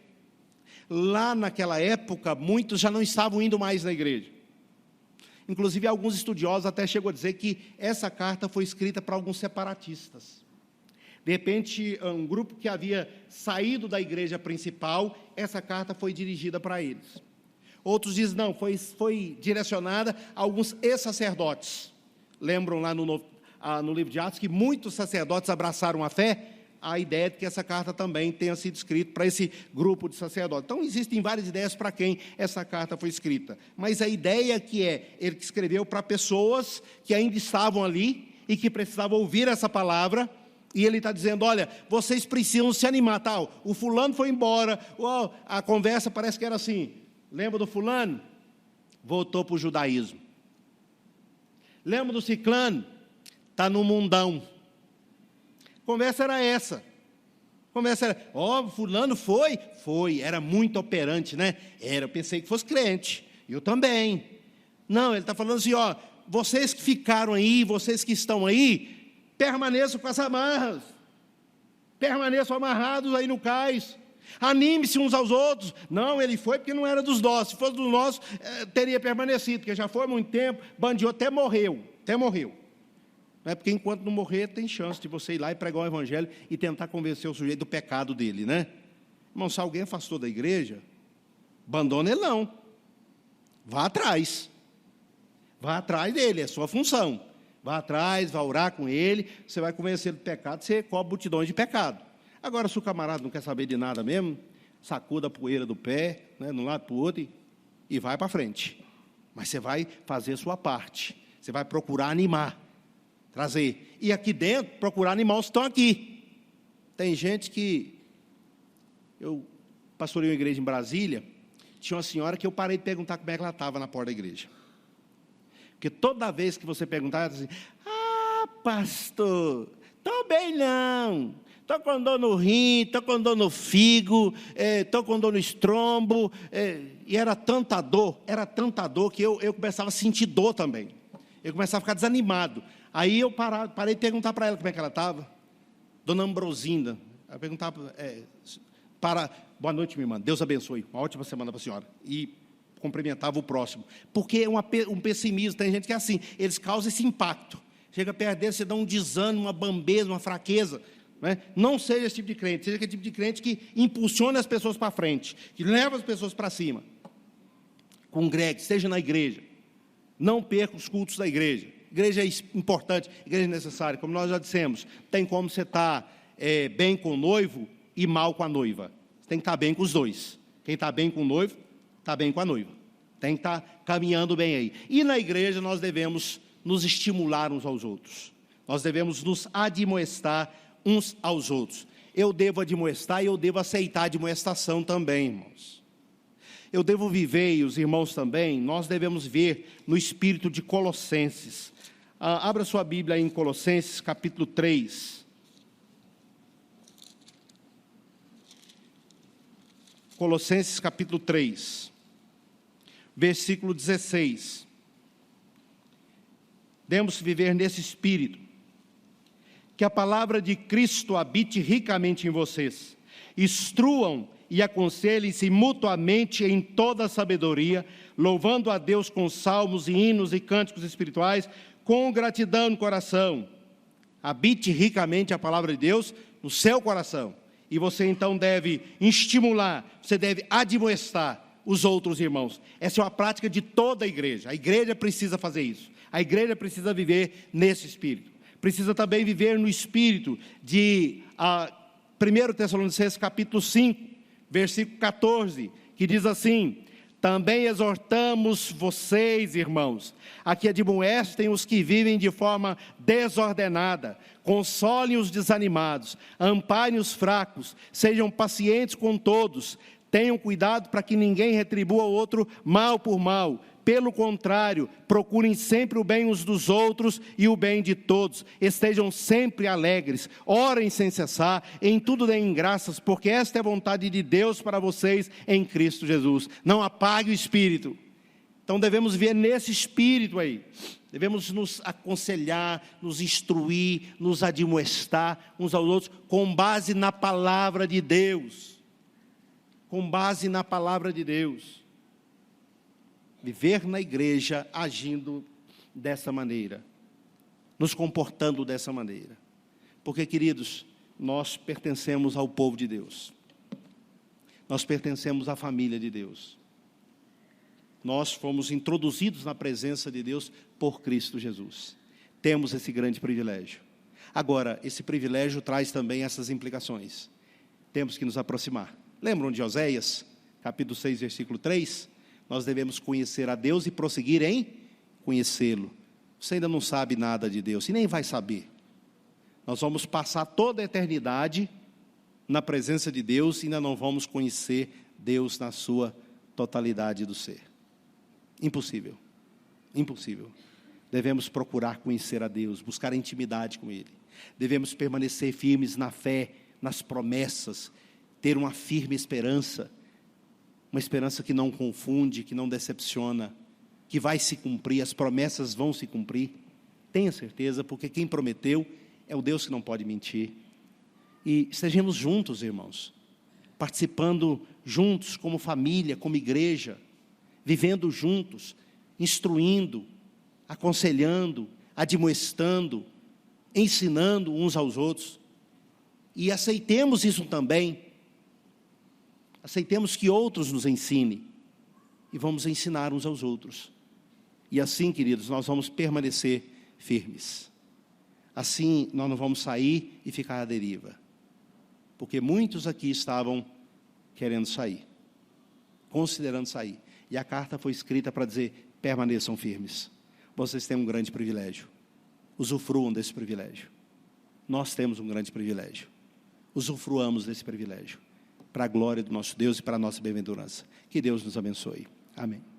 Lá naquela época, muitos já não estavam indo mais na igreja. Inclusive, alguns estudiosos até chegam a dizer que essa carta foi escrita para alguns separatistas. De repente, um grupo que havia saído da igreja principal, essa carta foi dirigida para eles. Outros dizem, não, foi direcionada a alguns ex-sacerdotes. Lembram lá no livro de Atos que muitos sacerdotes abraçaram a fé? A ideia de que essa carta também tenha sido escrita para esse grupo de sacerdotes. Então, existem várias ideias para quem essa carta foi escrita. Mas a ideia que ele que escreveu para pessoas que ainda estavam ali e que precisavam ouvir essa palavra. E ele está dizendo, olha, vocês precisam se animar, tal. O fulano foi embora, a conversa parece que era assim. Lembra do fulano? Voltou para o judaísmo. Lembra do ciclano? Está no mundão. Conversa era essa. Conversa era, fulano foi? Foi, era muito operante, né? Eu pensei que fosse crente. Eu também. Não, ele está falando assim, vocês que ficaram aí, vocês que estão aí, permaneçam com as amarras. Permaneçam amarrados aí no cais. Anime-se uns aos outros. Não, ele foi porque não era dos nossos. Se fosse dos nossos, teria permanecido, porque já foi há muito tempo, bandiou, até morreu. Não é porque enquanto não morrer, tem chance de você ir lá e pregar o evangelho e tentar convencer o sujeito do pecado dele, né? Irmão, se alguém afastou da igreja, abandona ele não. Vá atrás dele, é sua função. Vá atrás, vá orar com ele, você vai convencer ele do pecado, você cobre multidões de pecado. Agora, se o camarada não quer saber de nada mesmo, sacuda a poeira do pé, né, de um lado para o outro e vai para frente. Mas você vai fazer a sua parte, você vai procurar animar, trazer. E aqui dentro, procurar animar os que estão aqui. Tem gente que... Eu pastorei uma igreja em Brasília, tinha uma senhora que eu parei de perguntar como é que ela estava na porta da igreja. Porque toda vez que você perguntava, ela dizia assim: ah, pastor, estou bem não. Estou com dor no rim, estou com dor no figo, estou com dor no estrombo. E era tanta dor que eu começava a sentir dor também. Eu começava a ficar desanimado. Aí eu parei de perguntar para ela como é que ela estava. Dona Ambrosinda, eu perguntava, boa noite, minha irmã, Deus abençoe, uma ótima semana para a senhora. E cumprimentava o próximo. Porque é um pessimismo, tem gente que é assim, eles causam esse impacto. Chega perto deles, você dá um desânimo, uma bambeza, uma fraqueza. Não seja esse tipo de crente, seja aquele tipo de crente que impulsiona as pessoas para frente, que leva as pessoas para cima. Congregue, esteja na igreja, não perca os cultos da igreja. Igreja é importante, igreja é necessária, como nós já dissemos. Tem como você estar bem com o noivo e mal com a noiva. Você tem que estar bem com os dois. Quem está bem com o noivo, está bem com a noiva. Tem que estar caminhando bem aí. E na igreja nós devemos nos estimular uns aos outros. Nós devemos nos admoestar uns aos outros. Eu devo admoestar e eu devo aceitar a admoestação também, irmãos. Eu devo viver, e os irmãos também, nós devemos ver no espírito de Colossenses. Abra sua Bíblia em Colossenses, capítulo 3. Colossenses, capítulo 3, versículo 16. Devemos viver nesse espírito. Que a palavra de Cristo habite ricamente em vocês. Instruam e aconselhem-se mutuamente em toda a sabedoria, louvando a Deus com salmos e hinos e cânticos espirituais, com gratidão no coração. Habite ricamente a palavra de Deus no seu coração. E você então deve estimular, você deve admoestar os outros irmãos. Essa é uma prática de toda a igreja. A igreja precisa fazer isso. A igreja precisa viver nesse espírito. Precisa também viver no espírito de 1 Tessalonicenses capítulo 5, versículo 14, que diz assim: também exortamos vocês, irmãos, a que admoestem os que vivem de forma desordenada, consolem os desanimados, amparem os fracos, sejam pacientes com todos, tenham cuidado para que ninguém retribua ao outro mal por mal. Pelo contrário, procurem sempre o bem uns dos outros e o bem de todos. Estejam sempre alegres, orem sem cessar, em tudo deem graças, porque esta é a vontade de Deus para vocês em Cristo Jesus. Não apague o espírito. Então devemos ver nesse espírito aí. Devemos nos aconselhar, nos instruir, nos admoestar uns aos outros, com base na palavra de Deus. Com base na palavra de Deus. Viver na igreja agindo dessa maneira, nos comportando dessa maneira. Porque, queridos, nós pertencemos ao povo de Deus. Nós pertencemos à família de Deus. Nós fomos introduzidos na presença de Deus por Cristo Jesus. Temos esse grande privilégio. Agora, esse privilégio traz também essas implicações. Temos que nos aproximar. Lembram de Oséias, capítulo 6, versículo 3? Nós devemos conhecer a Deus e prosseguir em conhecê-lo. Você ainda não sabe nada de Deus e nem vai saber. Nós vamos passar toda a eternidade na presença de Deus e ainda não vamos conhecer Deus na sua totalidade do ser. Impossível. Impossível. Devemos procurar conhecer a Deus, buscar intimidade com Ele. Devemos permanecer firmes na fé, nas promessas, ter uma firme esperança. Uma esperança que não confunde, que não decepciona, que vai se cumprir, as promessas vão se cumprir. Tenha certeza, porque quem prometeu é o Deus que não pode mentir. E estejamos juntos, irmãos, participando juntos como família, como igreja, vivendo juntos, instruindo, aconselhando, admoestando, ensinando uns aos outros. E aceitemos isso também. Aceitemos que outros nos ensinem e vamos ensinar uns aos outros. E assim, queridos, nós vamos permanecer firmes. Assim, nós não vamos sair e ficar à deriva. Porque muitos aqui estavam querendo sair, considerando sair. E a carta foi escrita para dizer: permaneçam firmes. Vocês têm um grande privilégio. Usufruam desse privilégio. Nós temos um grande privilégio. Usufruamos desse privilégio. para a glória do nosso Deus e para a nossa bem-aventurança. Que Deus nos abençoe. Amém.